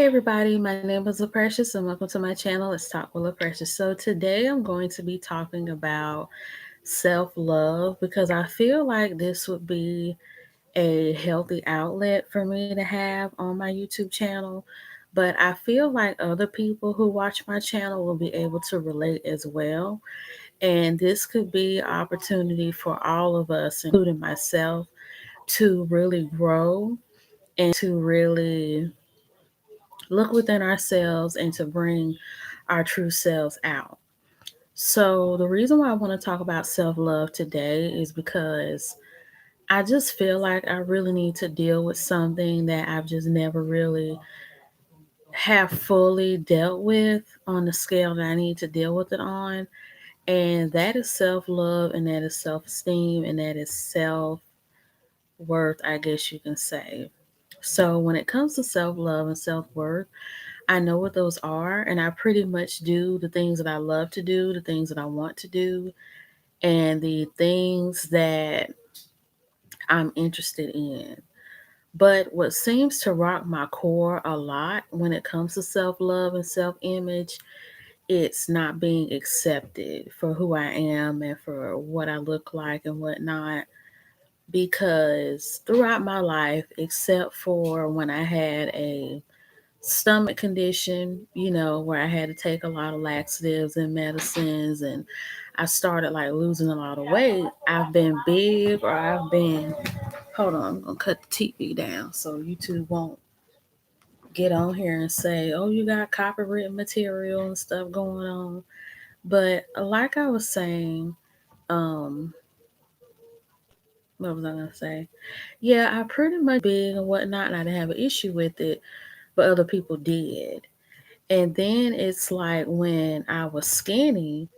Hey everybody, my name is LaPrecious and welcome to my channel. Let's talk with LaPrecious. So today I'm going to be talking about self-love because I feel like this would be a healthy outlet for me to have on my YouTube channel. But I feel like other people who watch my channel will be able to relate as well. And this could be an opportunity for all of us, including myself, to really grow and to really look within ourselves and to bring our true selves out. So, the reason why I want to talk about self love today is because I just feel like I really need to deal with something that I've just never really have fully dealt with on the scale that I need to deal with it on. And that is self love, and that is self esteem, and that is self worth, I guess you can say. So, when it comes to self love and self worth, I know what those are, and I pretty much do the things that I love to do, the things that I want to do, and the things that I'm interested in. But what seems to rock my core a lot when it comes to self love and self image, it's not being accepted for who I am and for what I look like and whatnot. Because throughout my life, except for when I had a stomach condition, where I had to take a lot of laxatives and medicines, and I started like losing a lot of weight. I've been big, or I've been, hold on, I'm gonna cut the TV down so YouTube won't get on here and say, oh, you got copyright material and stuff going on. But like I was saying, um, what was I gonna say? Yeah, I pretty much big and whatnot, and I didn't have an issue with it, but other people did. And then it's like when I was skinny,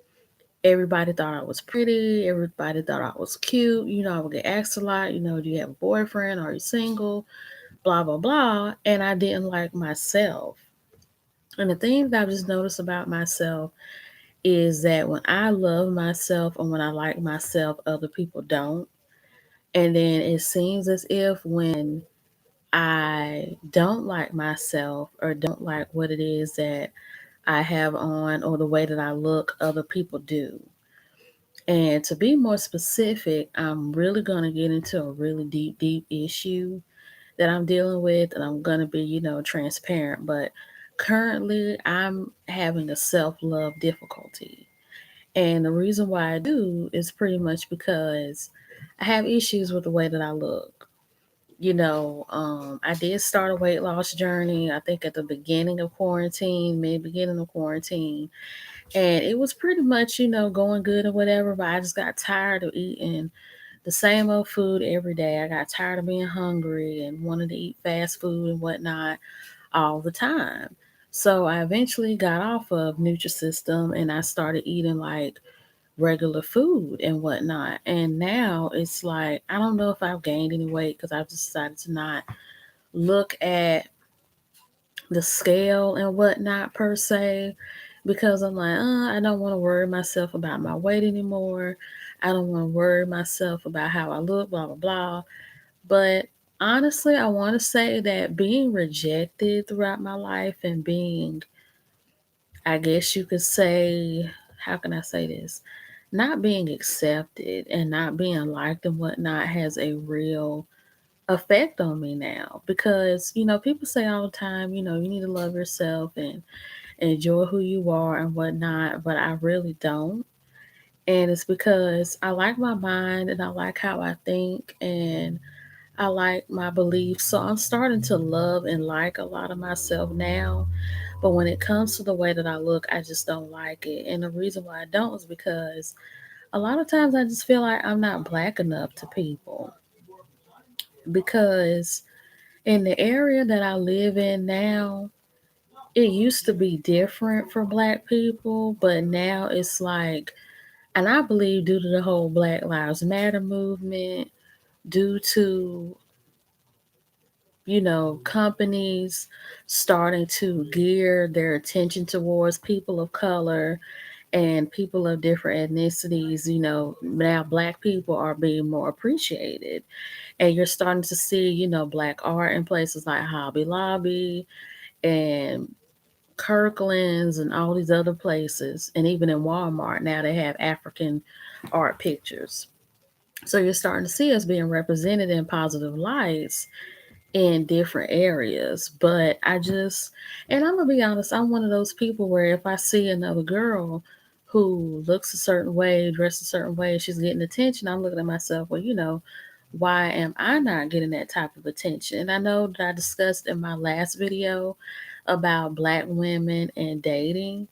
everybody thought I was pretty. Everybody thought I was cute. I would get asked a lot, do you have a boyfriend? Are you single? Blah, blah, blah. And I didn't like myself. And the thing that I've just noticed about myself is that when I love myself and when I like myself, other people don't. And then it seems as if when I don't like myself or don't like what it is that I have on or the way that I look, other people do. And to be more specific, I'm really going to get into a really deep, deep issue that I'm dealing with, and I'm going to be, transparent. But currently, I'm having a self love difficulty. And the reason why I do is pretty much because I have issues with the way that I look. I did start a weight loss journey, I think at the beginning of quarantine, mid beginning of quarantine, and it was pretty much, going good or whatever, but I just got tired of eating the same old food every day. I got tired of being hungry and wanted to eat fast food and whatnot all the time. So I eventually got off of Nutrisystem and I started eating like regular food and whatnot. And now it's like, I don't know if I've gained any weight because I've decided to not look at the scale and whatnot per se, because I'm like, I don't want to worry myself about my weight anymore. I don't want to worry myself about how I look, blah, blah, blah. But honestly, I want to say that being rejected throughout my life and being, I guess you could say, how can I say this? Not being accepted and not being liked and whatnot has a real effect on me now, because people say all the time, you need to love yourself and enjoy who you are and whatnot, but I really don't. And it's because I like my mind and I like how I think and I like my beliefs. So I'm starting to love and like a lot of myself now. But when it comes to the way that I look, I just don't like it. And the reason why I don't is because a lot of times I just feel like I'm not black enough to people. Because in the area that I live in now, it used to be different for black people, but now it's like, and I believe due to the whole Black Lives Matter movement, due to, companies starting to gear their attention towards people of color and people of different ethnicities, now black people are being more appreciated. And you're starting to see, black art in places like Hobby Lobby and Kirkland's and all these other places, and even in Walmart now they have African art pictures. So you're starting to see us being represented in positive lights in different areas. But and I'm gonna be honest, I'm one of those people where if I see another girl who looks a certain way, dressed a certain way, she's getting attention, I'm looking at myself, well, why am I not getting that type of attention? And I know that I discussed in my last video about black women and dating.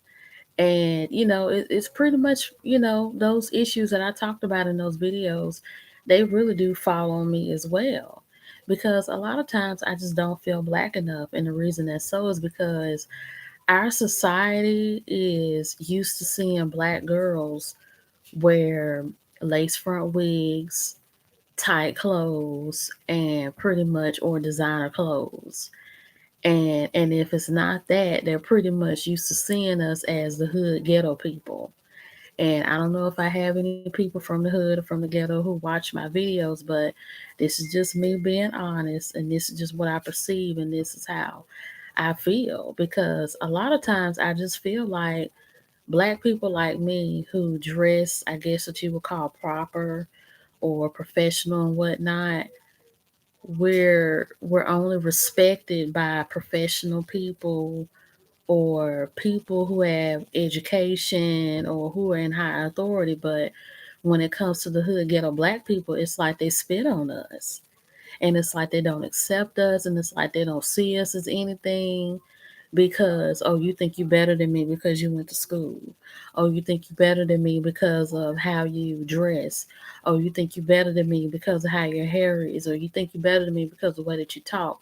And, it's pretty much, those issues that I talked about in those videos, they really do fall on me as well. Because a lot of times I just don't feel black enough. And the reason that's so is because our society is used to seeing black girls wear lace front wigs, tight clothes, and pretty much or designer clothes. And if it's not that, they're pretty much used to seeing us as the hood ghetto people. And I don't know if I have any people from the hood or from the ghetto who watch my videos, but this is just me being honest, and this is just what I perceive, and this is how I feel. Because a lot of times I just feel like black people like me who dress, I guess what you would call proper or professional and whatnot, we're only respected by professional people or people who have education or who are in high authority. But when it comes to the hood ghetto black people, it's like they spit on us. And it's like they don't accept us, and it's like they don't see us as anything because, oh, you think you better than me because you went to school. Oh, you think you better than me because of how you dress. Oh, you think you better than me because of how your hair is. Or you think you better than me because of the way that you talk.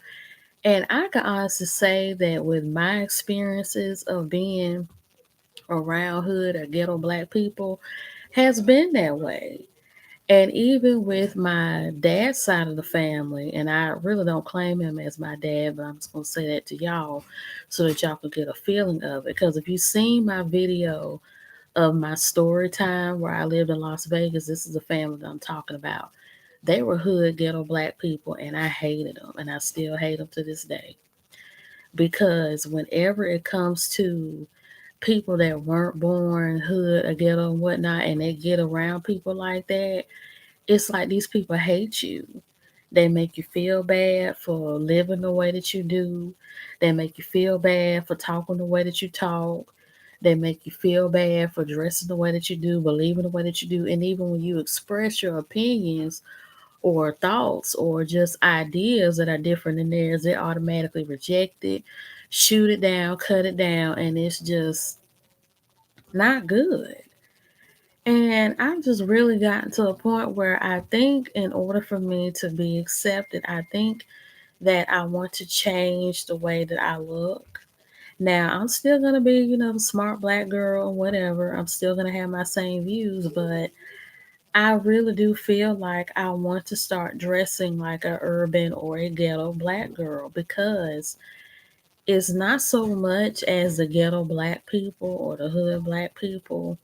And I can honestly say that with my experiences of being around hood or ghetto black people has been that way. And even with my dad's side of the family, and I really don't claim him as my dad, but I'm just going to say that to y'all so that y'all can get a feeling of it. Because if you've seen my video of my story time where I lived in Las Vegas, this is the family that I'm talking about. They were hood ghetto black people, and I hated them, and I still hate them to this day. Because whenever it comes to people that weren't born hood or ghetto and whatnot, and they get around people like that, it's like these people hate you. They make you feel bad for living the way that you do. They make you feel bad for talking the way that you talk. They make you feel bad for dressing the way that you do, believing the way that you do. And even when you express your opinions or thoughts or just ideas that are different than theirs, they're automatically rejected, shoot it down, cut it down, and it's just not good. And I've just really gotten to a point where I think in order for me to be accepted, I think that I want to change the way that I look. Now, I'm still going to be, the smart black girl or whatever. I'm still going to have my same views, but I really do feel like I want to start dressing like a urban or a ghetto black girl because it's not so much as the ghetto black people or the hood black people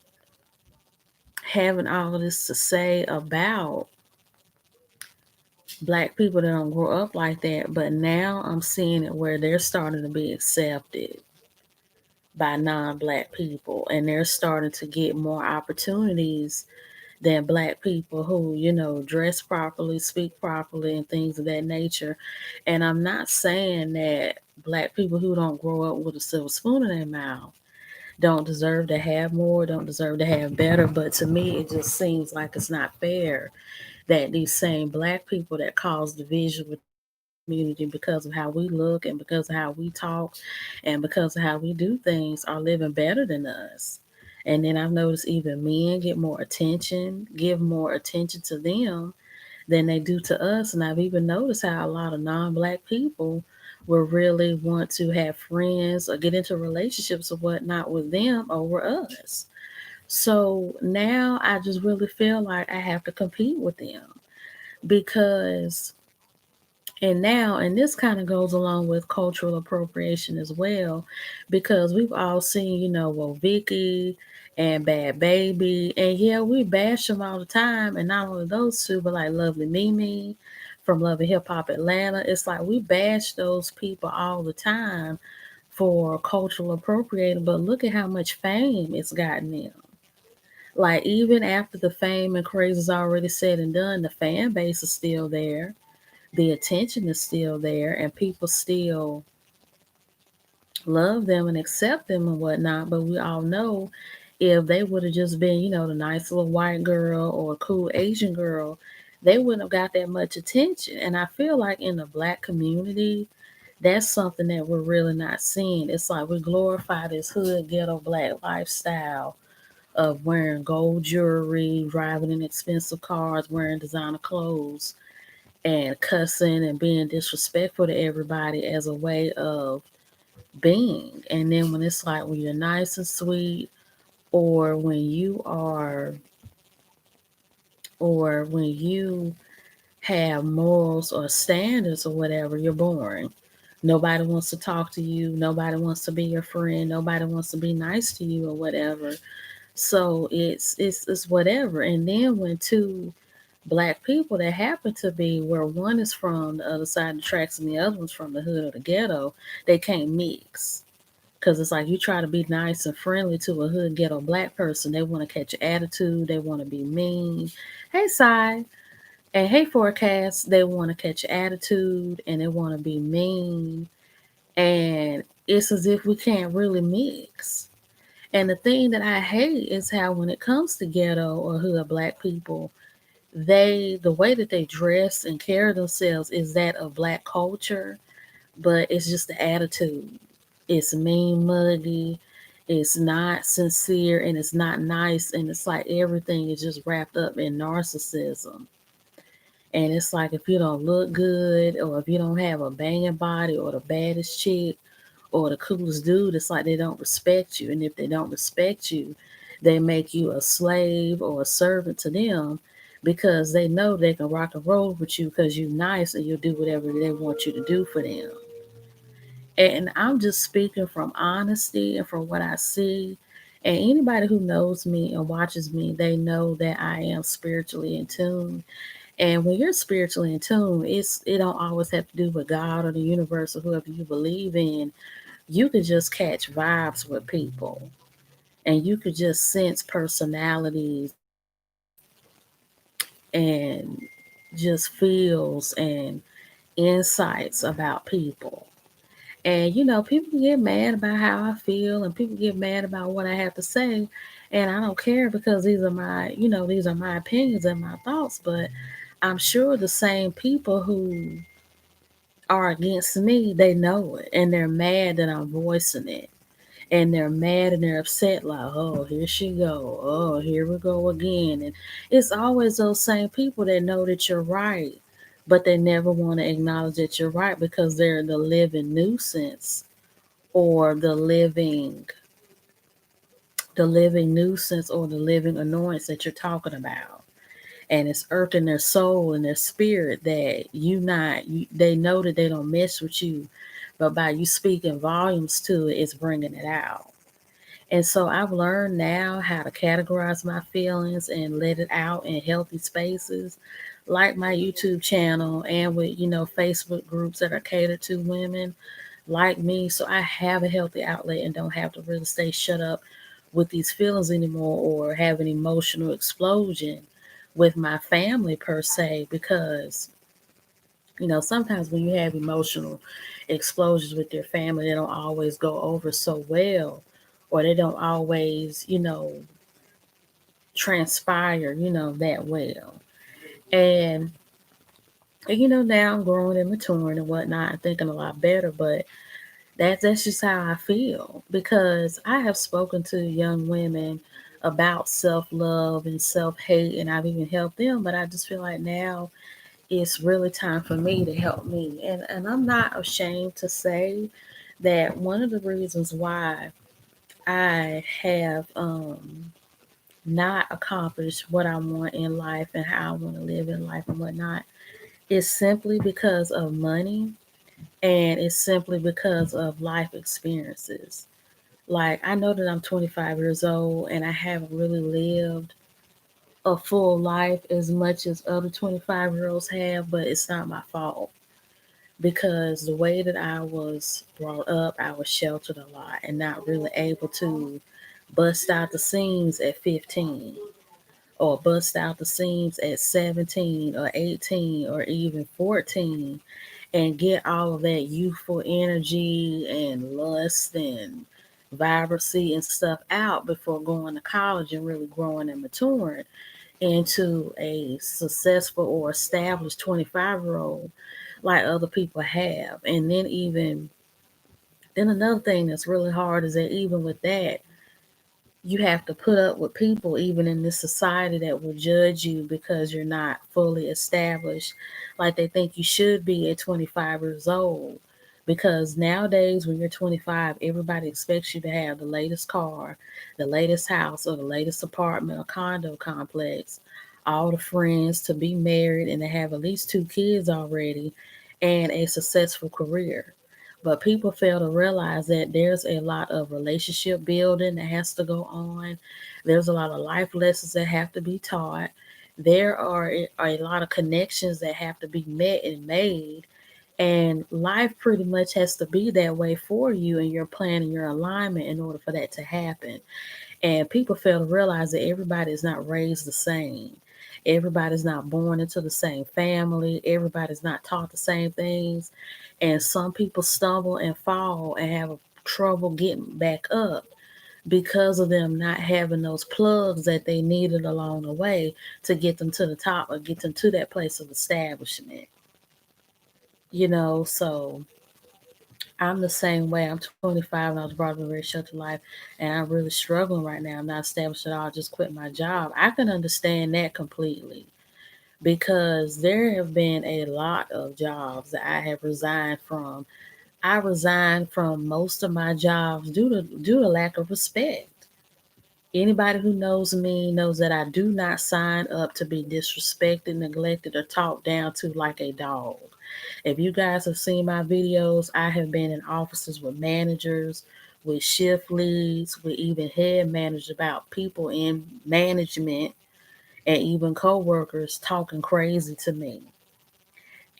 having all of this to say about black people that don't grow up like that, but now I'm seeing it where they're starting to be accepted by non-black people, and they're starting to get more opportunities than black people who, dress properly, speak properly, and things of that nature. And I'm not saying that black people who don't grow up with a silver spoon in their mouth don't deserve to have more, don't deserve to have better, but to me it just seems like it's not fair that these same black people that cause division within the community because of how we look and because of how we talk and because of how we do things are living better than us. And then I've noticed even men get more attention, give more attention to them than they do to us. And I've even noticed how a lot of non black people will really want to have friends or get into relationships or whatnot with them over us. So now I just really feel like I have to compete with them because, and this kind of goes along with cultural appropriation as well, because we've all seen, well, Vicky and Bad Baby, and yeah, we bash them all the time, and not only those two, but like Lovely Mimi from Love and Hip Hop Atlanta. It's like we bash those people all the time, for cultural appropriating, but look at how much fame it's gotten them. Like, even after the fame and craze is already said and done, the fan base is still there, the attention is still there, and people still love them and accept them and whatnot. But we all know if they would have just been, the nice little white girl or a cool Asian girl, they wouldn't have got that much attention. And I feel like in the black community, that's something that we're really not seeing. It's like we glorify this hood ghetto black lifestyle of wearing gold jewelry, driving in expensive cars, wearing designer clothes, and cussing and being disrespectful to everybody as a way of being. And then when it's like when you're nice and sweet, or when you are, or when you have morals or standards or whatever, you're boring. Nobody wants to talk to you. Nobody wants to be your friend. Nobody wants to be nice to you or whatever. So it's whatever. And then when two black people that happen to be where one is from the other side of the tracks and the other one's from the hood or the ghetto, they can't mix. Cause it's like you try to be nice and friendly to a hood ghetto black person, they want to catch your attitude, they want to be mean. Hey, Sai, and hey, Forecast, they want to catch your attitude and they want to be mean, and it's as if we can't really mix. And the thing that I hate is how when it comes to ghetto or hood black people, the way that they dress and carry themselves is that of black culture, but it's just the attitude. It's mean, muggy, it's not sincere, and it's not nice, and it's like everything is just wrapped up in narcissism. And it's like if you don't look good, or if you don't have a banging body, or the baddest chick, or the coolest dude, it's like they don't respect you. And if they don't respect you, they make you a slave or a servant to them because they know they can rock and roll with you because you're nice and you'll do whatever they want you to do for them. And I'm just speaking from honesty and from what I see. And anybody who knows me and watches me, they know that I am spiritually in tune. And when you're spiritually in tune, it don't always have to do with God or the universe or whoever you believe in. You can just catch vibes with people, and you could just sense personalities and just feels and insights about people. And people get mad about how I feel and people get mad about what I have to say. And I don't care because these are my opinions and my thoughts. But I'm sure the same people who are against me, they know it. And they're mad that I'm voicing it. And they're mad and they're upset, like, oh, here she go. Oh, here we go again. And it's always those same people that know that you're right, but they never want to acknowledge that you're right because they're the living nuisance or the living nuisance or the living annoyance that you're talking about. And it's irking their soul and their spirit that they know that they don't mess with you, but by you speaking volumes to it, it's bringing it out. And so I've learned now how to categorize my feelings and let it out in healthy spaces, like my YouTube channel and with, Facebook groups that are catered to women like me. So I have a healthy outlet and don't have to really stay shut up with these feelings anymore or have an emotional explosion with my family per se, because sometimes when you have emotional explosions with your family, they don't always go over so well, or they don't always, transpire, that well. And, now I'm growing and maturing and whatnot and thinking a lot better, but that's just how I feel because I have spoken to young women about self love and self hate, and I've even helped them, but I just feel like now it's really time for me to help me. And I'm not ashamed to say that one of the reasons why I have not accomplished what I want in life and how I want to live in life and whatnot is simply because of money, and it's simply because of life experiences. Like, I know that I'm 25 years old and I haven't really lived a full life as much as other 25-year-olds have, but it's not my fault. because the way that I was brought up, I was sheltered a lot and not really able to bust out the seams at 15 or bust out the seams at 17 or 18 or even 14 and get all of that youthful energy and lust and vibrancy and stuff out before going to college and really growing and maturing into a successful or established 25-year-old like other people have. And then another thing that's really hard is that even with that, you have to put up with people even in this society that will judge you because you're not fully established like they think you should be at 25 years old. Because nowadays when you're 25, everybody expects you to have the latest car, the latest house, or the latest apartment or condo complex, all the friends, to be married and to have at least 2 kids already, and a successful career. But people fail to realize that there's a lot of relationship building that has to go on. There's a lot of life lessons that have to be taught. There are a lot of connections that have to be met and made. And life pretty much has to be that way for you and your plan and your alignment in order for that to happen. And people fail to realize that everybody is not raised the same. Everybody's not born into the same family. Everybody's not taught the same things. And some people stumble and fall and have trouble getting back up because of them not having those plugs that they needed along the way to get them to the top or get them to that place of establishment. So I'm the same way. I'm 25 and I was brought up in a very sheltered life, and I'm really struggling right now. I'm not established at all. I just quit my job. I can understand that completely because there have been a lot of jobs that I have resigned from. I resigned from most of my jobs due to lack of respect. Anybody who knows me knows that I do not sign up to be disrespected, neglected, or talked down to like a dog. If you guys have seen my videos, I have been in offices with managers, with shift leads, with even head managers about people in management and even coworkers talking crazy to me.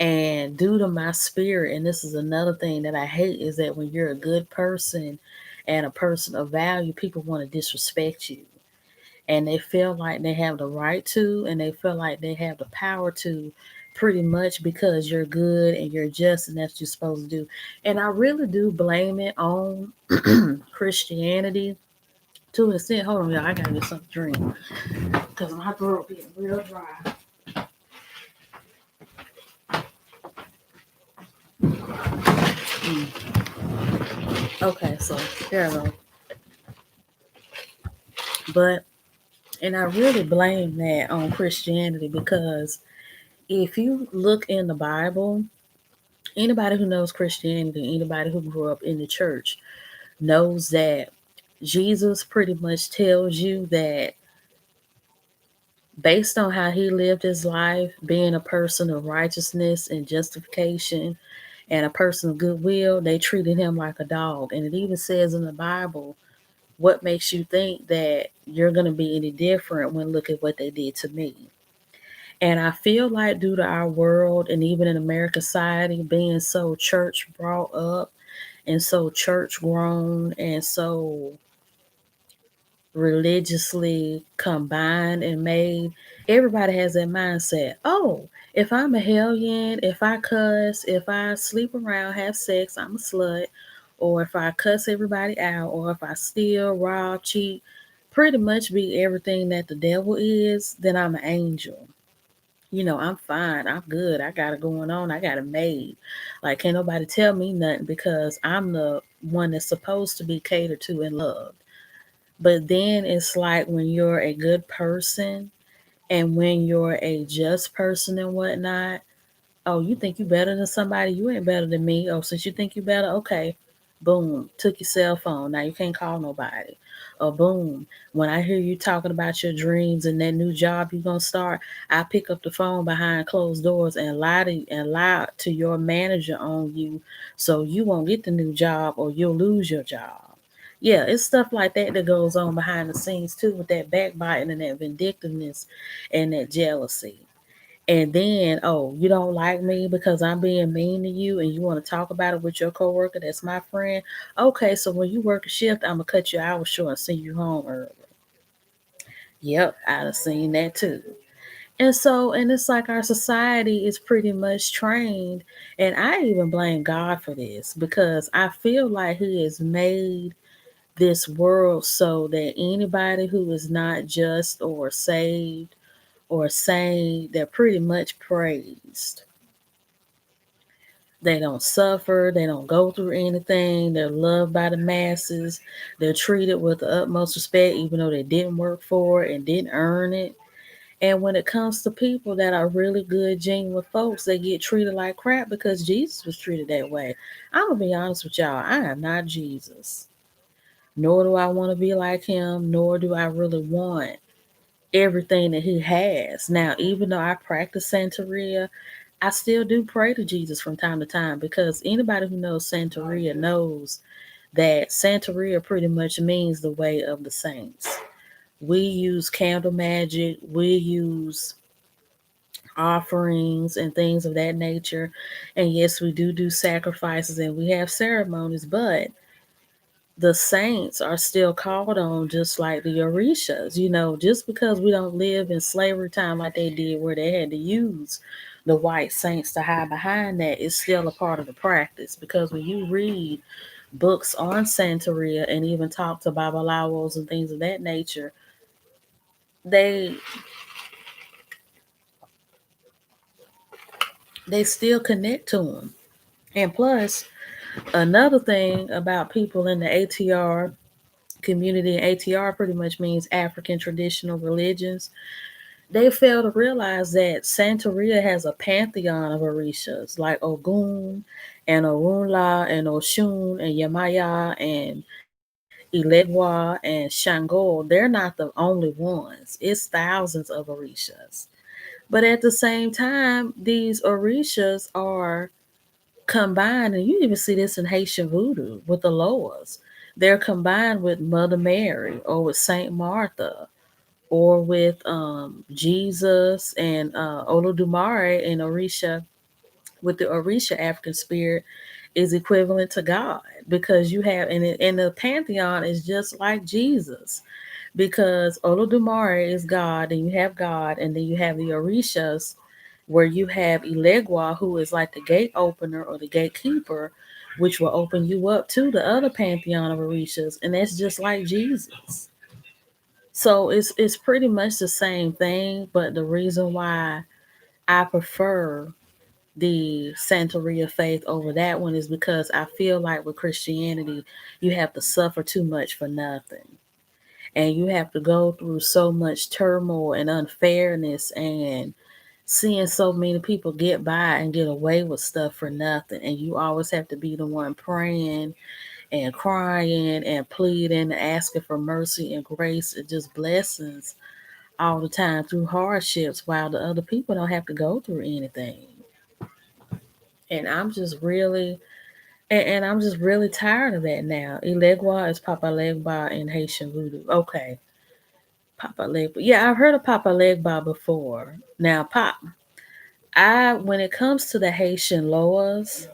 And due to my spirit, and this is another thing that I hate, is that when you're a good person and a person of value, people want to disrespect you. And they feel like they have the right to, and they feel like they have the power to, pretty much because you're good and you're just, and that's what you're supposed to do. And I really do blame it on Christianity to an extent. Hold on, y'all. I gotta get something to drink because my throat getting real dry. Mm. Okay, so here I go. But and I really blame that on Christianity because if you look in the Bible, anybody who knows Christianity, anybody who grew up in the church, knows that Jesus pretty much tells you that based on how he lived his life, being a person of righteousness and justification and a person of goodwill, they treated him like a dog. And it even says in the Bible, what makes you think that you're going to be any different when look at what they did to me? And I feel like due to our world and even in American society being so church brought up and so church grown and so religiously combined and made, everybody has that mindset. Oh, if I'm a hellion, if I cuss, if I sleep around, have sex, I'm a slut. Or if I cuss everybody out, or if I steal, rob, cheat, pretty much be everything that the devil is, then I'm an angel. I'm fine. I'm good. I got it going on. I got it made. Like, can't nobody tell me nothing because I'm the one that's supposed to be catered to and loved. But then it's like when you're a good person and when you're a just person and whatnot, oh, you think you better than somebody? You ain't better than me. Oh, since you think you better, okay. Boom. Took your cell phone. Now you can't call nobody. Or boom. When I hear you talking about your dreams and that new job you're gonna start, I pick up the phone behind closed doors and lie to your manager on you so you won't get the new job or you'll lose your job. Yeah, it's stuff like that that goes on behind the scenes too with that backbiting and that vindictiveness and that jealousy. And then, oh, you don't like me because I'm being mean to you and you want to talk about it with your coworker that's my friend. Okay, so when you work a shift, I'm gonna cut your hours short and send you home early. Yep, I'd have seen that too. And it's like our society is pretty much trained, and I even blame God for this because I feel like He has made this world so that anybody who is not just or saved or sane, they're pretty much praised. They don't suffer, they don't go through anything, they're loved by the masses, they're treated with the utmost respect, even though they didn't work for it and didn't earn it. And when it comes to people that are really good, genuine folks, they get treated like crap because Jesus was treated that way. I'm gonna be honest with y'all, I am not Jesus. Nor do I want to be like him, nor do I really want everything that he has. Now, even though I practice Santeria, I still do pray to Jesus from time to time because anybody who knows Santeria knows that Santeria pretty much means the way of the saints. We use candle magic, we use offerings and things of that nature. And yes, we do sacrifices and we have ceremonies, but the saints are still called on just like the Orishas. Just because we don't live in slavery time like they did where they had to use the white saints to hide behind that, is still a part of the practice. Because when you read books on Santeria and even talk to Babalawos and things of that nature, they they still connect to them. And plus, another thing about people in the ATR community, ATR pretty much means African traditional religions, they fail to realize that Santeria has a pantheon of Orishas like Ogun and Orunla and Oshun and Yamaya and Ilegwa and Shango. They're not the only ones. It's thousands of Orishas. But at the same time, these Orishas are combined, and you even see this in Haitian voodoo with the Loas. They're combined with Mother Mary or with Saint Martha or with Jesus and Olodumare in Orisha, with the Orisha African spirit, is equivalent to God because you have, and the pantheon is just like Jesus because Olodumare is God, and you have God, and then you have the Orishas where you have Ilegwa, who is like the gate opener or the gatekeeper, which will open you up to the other pantheon of Orishas, and that's just like Jesus. So it's pretty much the same thing, but the reason why I prefer the Santeria faith over that one is because I feel like with Christianity, you have to suffer too much for nothing. And you have to go through so much turmoil and unfairness and seeing so many people get by and get away with stuff for nothing. And you always have to be the one praying and crying and pleading and asking for mercy and grace and just blessings all the time through hardships while the other people don't have to go through anything. And I'm just really tired of that now. Ilegua is Papa Legba in Haitian voodoo. Okay. Papa Legba. Yeah, I've heard of Papa Legba before. Now, when it comes to the Haitian Loas,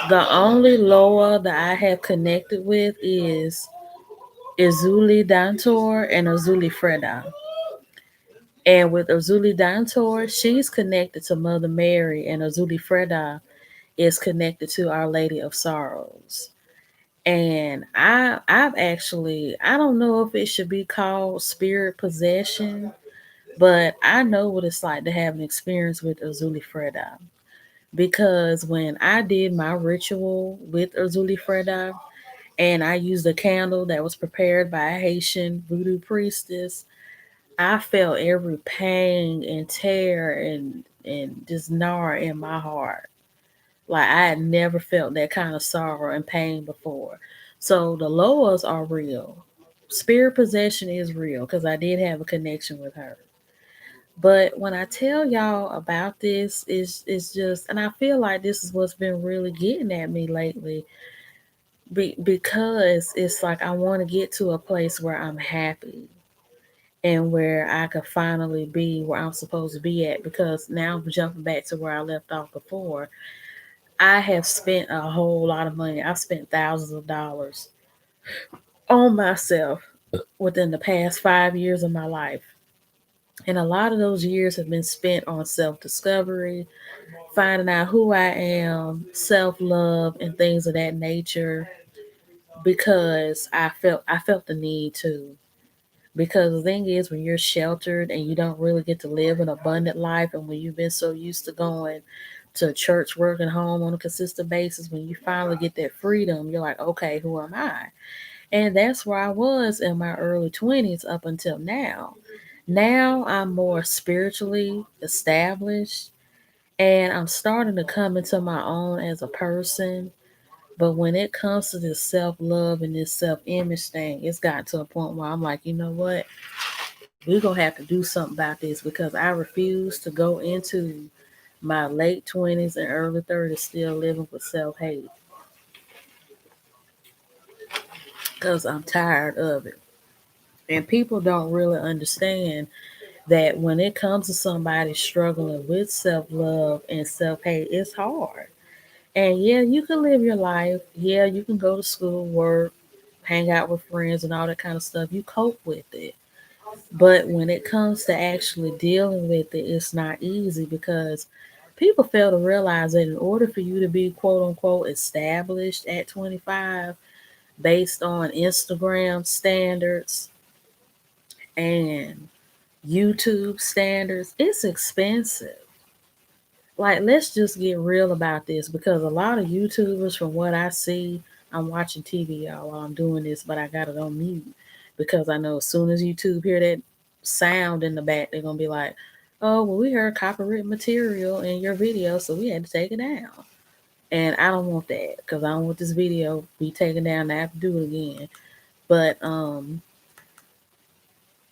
the only Loa that I have connected with is Izuli Dantor and Azuli Freda. And with Azuli Dantor, she's connected to Mother Mary, and Azuli Freda is connected to Our Lady of Sorrows. And I don't know if it should be called spirit possession, but I know what it's like to have an experience with Azuli Freda. Because when I did my ritual with Azuli Freda and I used a candle that was prepared by a Haitian voodoo priestess, I felt every pain and tear and just gnar in my heart. Like I had never felt that kind of sorrow and pain before. So the Loas are real. Spirit possession is real because I did have a connection with her. But when I tell y'all about this, it's just, and I feel like this is what's been really getting at me lately, because it's like I want to get to a place where I'm happy, and where I could finally be where I'm supposed to be at. Because now I'm jumping back to where I left off before. I have spent a whole lot of money. I've spent thousands of dollars on myself within the past 5 years of my life. And a lot of those years have been spent on self discovery, finding out who I am, self love, and things of that nature. Because I felt the need to. Because the thing is, when you're sheltered and you don't really get to live an abundant life, and when you've been so used to going to church, work, and home on a consistent basis, when you finally get that freedom, you're like, okay, who am I? And that's where I was in my early 20s up until now. Now I'm more spiritually established and I'm starting to come into my own as a person. But when it comes to this self love and this self image thing, it's gotten to a point where I'm like, you know what? We're going to have to do something about this because I refuse to go into my late 20s and early 30s still living with self hate because I'm tired of it. And people don't really understand that when it comes to somebody struggling with self love and self hate, it's hard. And yeah, you can live your life. Yeah, you can go to school, work, hang out with friends, and all that kind of stuff. You cope with it. But when it comes to actually dealing with it, it's not easy because people fail to realize that in order for you to be quote unquote established at 25, based on Instagram standards and YouTube standards, it's expensive. Like, let's just get real about this because a lot of YouTubers, from what I see, I'm watching TV, y'all, while I'm doing this, but I got it on mute because I know as soon as YouTube hear that sound in the back, they're gonna be like, "Oh, well, we heard copyright material in your video, so we had to take it down." And I don't want that because I don't want this video be taken down and I have to do it again. But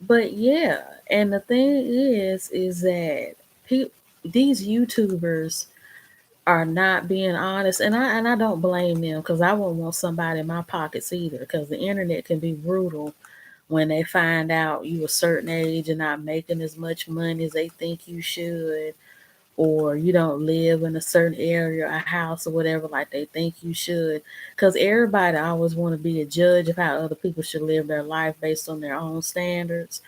but yeah, and the thing is that these YouTubers are not being honest, and I don't blame them because I wouldn't want somebody in my pockets either. Because the internet can be brutal when they find out you a certain age and not making as much money as they think you should, or you don't live in a certain area, a house or whatever like they think you should. Because everybody always want to be a judge of how other people should live their life based on their own standards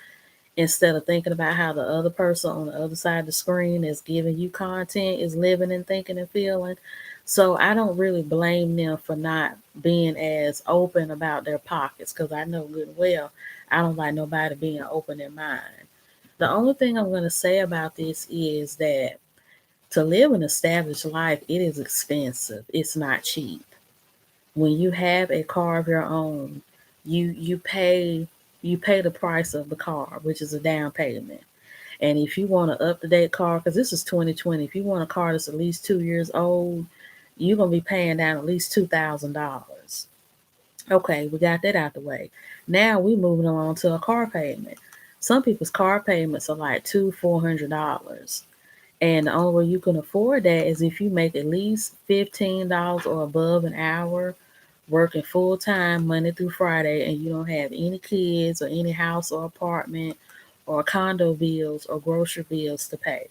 instead of thinking about how the other person on the other side of the screen is giving you content is living and thinking and feeling. So I don't really blame them for not being as open about their pockets because I know good and well I don't like nobody being open in mine. The only thing I'm going to say about this is that to live an established life, it is expensive. It's not cheap. When you have a car of your own, you pay the price of the car, which is a down payment. And if you want an up to date car, because this is 2020, if you want a car that's at least 2 years old, you're gonna be paying down at least $2,000. Okay, we got that out the way. Now we moving along to a car payment. Some people's car payments are like $400. And the only way you can afford that is if you make at least $15 or above an hour working full time Monday through Friday and you don't have any kids or any house or apartment or condo bills or grocery bills to pay.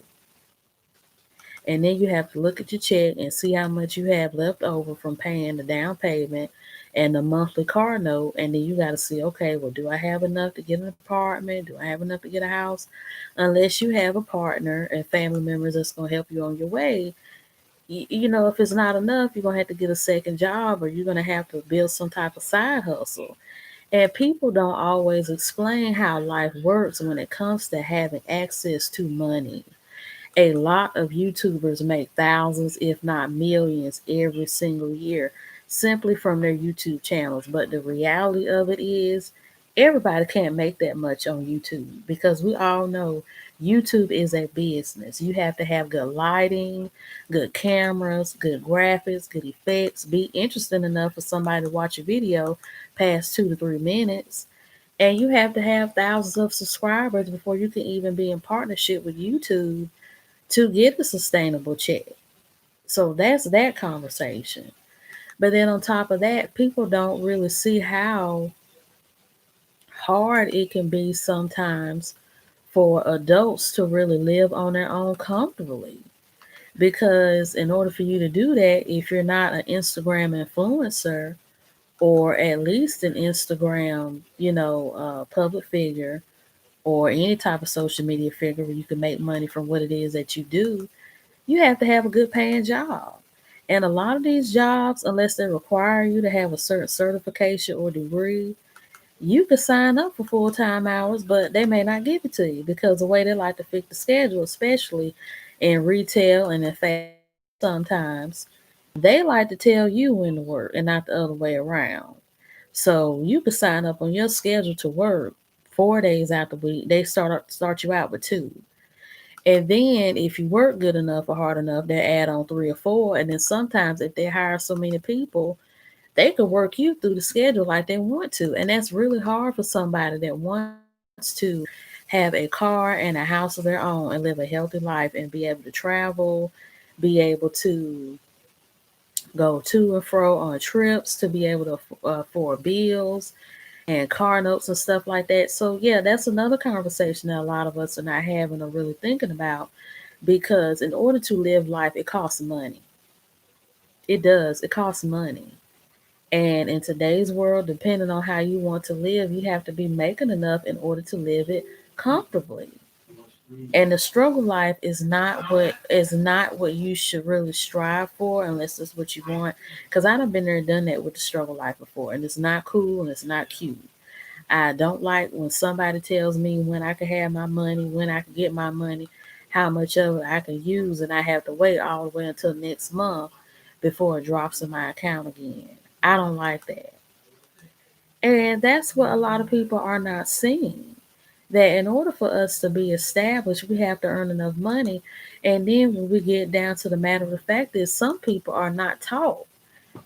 And then you have to look at your check and see how much you have left over from paying the down payment and the monthly car note. And then you got to see, okay, well, do I have enough to get an apartment? Do I have enough to get a house? Unless you have a partner and family members that's going to help you on your way. If it's not enough, you're going to have to get a second job or you're going to have to build some type of side hustle. And people don't always explain how life works when it comes to having access to money. A lot of YouTubers make thousands, if not millions, every single year simply from their YouTube channels. But the reality of it is, everybody can't make that much on YouTube because we all know YouTube is a business. You have to have good lighting, good cameras, good graphics, good effects, be interesting enough for somebody to watch a video past 2 to 3 minutes. And you have to have thousands of subscribers before you can even be in partnership with YouTube to get a sustainable check. So that's that conversation. But then on top of that, people don't really see how hard it can be sometimes for adults to really live on their own comfortably. Because in order for you to do that, if you're not an Instagram influencer or at least an Instagram, public figure or any type of social media figure where you can make money from what it is that you do, you have to have a good paying job. And a lot of these jobs, unless they require you to have a certain certification or degree, you could sign up for full time hours, but they may not give it to you because the way they like to fit the schedule, especially in retail and in fashion, sometimes they like to tell you when to work and not the other way around. So you could sign up on your schedule to work 4 days out the week. They start you out with two. And then if you work good enough or hard enough, they add on three or four. And then sometimes if they hire so many people, they could work you through the schedule like they want to. And that's really hard for somebody that wants to have a car and a house of their own and live a healthy life and be able to travel, be able to go to and fro on trips, to be able to afford bills and car notes and stuff like that. So, yeah, that's another conversation that a lot of us are not having or really thinking about because in order to live life, it costs money. It does, it costs money. And in today's world, depending on how you want to live, you have to be making enough in order to live it comfortably. And the struggle life is not what you should really strive for unless it's what you want. Because I done been there and done that with the struggle life before, and it's not cool and it's not cute. I don't like when somebody tells me when I can have my money, when I can get my money, how much of it I can use, and I have to wait all the way until next month before it drops in my account again. I don't like that. And that's what a lot of people are not seeing. That in order for us to be established, we have to earn enough money. And then when we get down to the matter of the fact is some people are not taught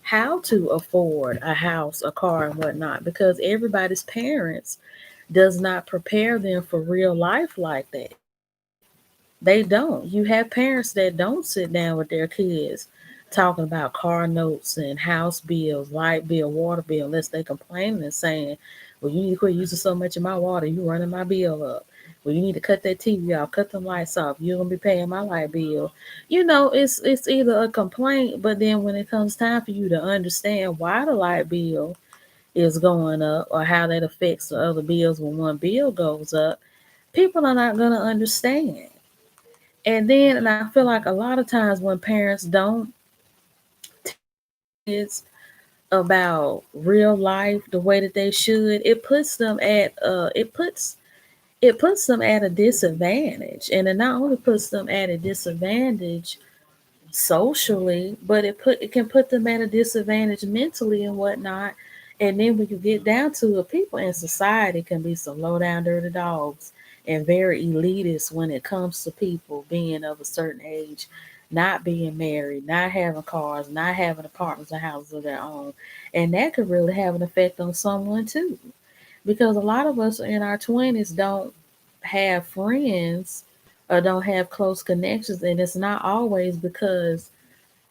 how to afford a house, a car, and whatnot because everybody's parents does not prepare them for real life like that. They don't. You have parents that don't sit down with their kids talking about car notes and house bills, light bill, water bill, unless they complaining and saying, well, you need to quit using so much of my water, you running my bill up. Well, you need to cut that TV off, cut them lights off. You're gonna be paying my light bill. It's either a complaint, but then when it comes time for you to understand why the light bill is going up or how that affects the other bills when one bill goes up, people are not gonna understand. And I feel like a lot of times when parents don't teach their kids about real life the way that they should, it puts them at a disadvantage. And it not only puts them at a disadvantage socially, but it can put them at a disadvantage mentally and whatnot. And then when you get down to it, people in society can be some low down dirty dogs and very elitist when it comes to people being of a certain age, not being married, not having cars, not having apartments and houses of their own. And that could really have an effect on someone too. Because a lot of us in our 20s don't have friends or don't have close connections, and it's not always because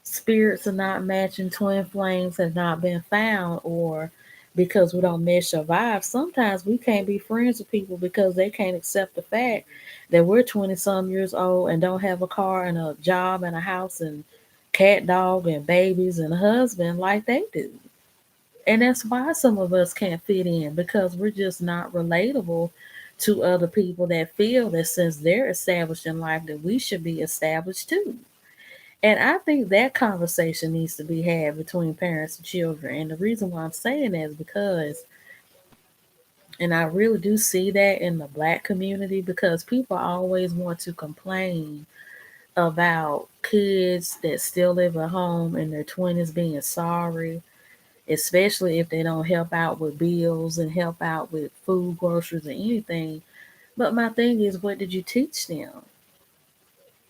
spirits are not matching, twin flames have not been found, or because we don't mesh our vibes. Sometimes we can't be friends with people because they can't accept the fact that we're 20 some years old and don't have a car and a job and a house and cat, dog, and babies and a husband like they do. And that's why some of us can't fit in because we're just not relatable to other people that feel that since they're established in life that we should be established too. And I think that conversation needs to be had between parents and children. And the reason why I'm saying that is because, and I really do see that in the black community, because people always want to complain about kids that still live at home in their 20s being sorry, especially if they don't help out with bills and help out with food, groceries, or anything. But my thing is, what did you teach them?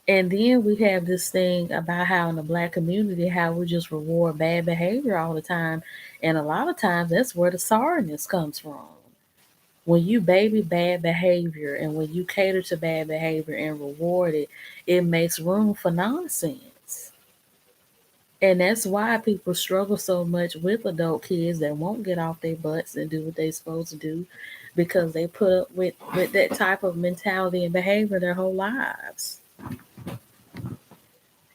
And then we have this thing about how in the black community, how we just reward bad behavior all the time. And a lot of times that's where the sorriness comes from. When you baby bad behavior and when you cater to bad behavior and reward it, it makes room for nonsense. And that's why people struggle so much with adult kids that won't get off their butts and do what they're supposed to do because they put up with that type of mentality and behavior their whole lives.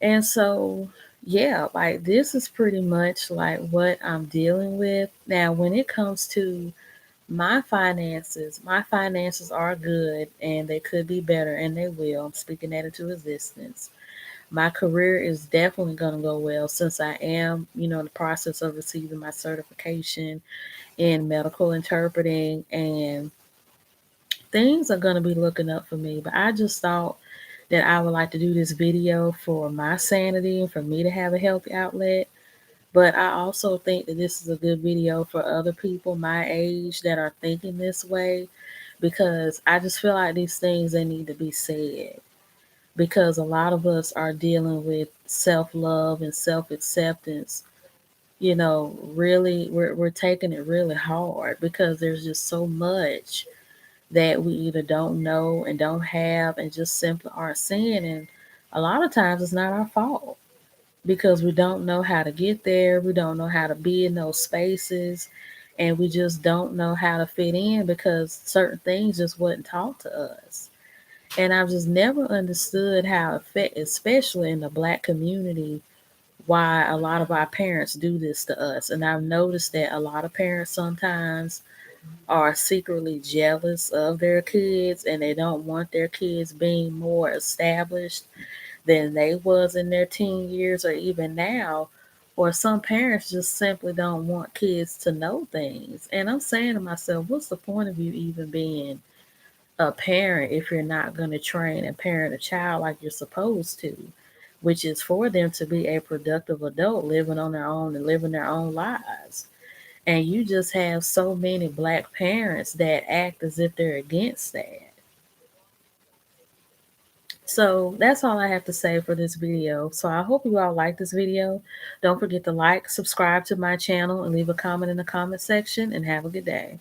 And so, yeah, like this is pretty much like what I'm dealing with. Now, when it comes to my finances are good and they could be better and they will. I'm speaking that into existence. My career is definitely going to go well since I am, in the process of receiving my certification in medical interpreting, and things are going to be looking up for me. But I just thought that I would like to do this video for my sanity and for me to have a healthy outlet. But I also think that this is a good video for other people my age that are thinking this way, because I just feel like these things, they need to be said, because a lot of us are dealing with self-love and self-acceptance. Really, we're taking it really hard because there's just so much that we either don't know and don't have and just simply aren't seeing. And a lot of times it's not our fault because we don't know how to get there. We don't know how to be in those spaces. And we just don't know how to fit in because certain things just wasn't taught to us. And I've just never understood how, especially in the Black community, why a lot of our parents do this to us. And I've noticed that a lot of parents sometimes are secretly jealous of their kids and they don't want their kids being more established than they was in their teen years or even now. Or some parents just simply don't want kids to know things. And I'm saying to myself, what's the point of you even being a parent if you're not going to train and parent a child like you're supposed to, which is for them to be a productive adult living on their own and living their own lives. And you just have so many Black parents that act as if they're against that. So that's all I have to say for this video. So I hope you all like this video. Don't forget to like, subscribe to my channel, and leave a comment in the comment section, and have a good day.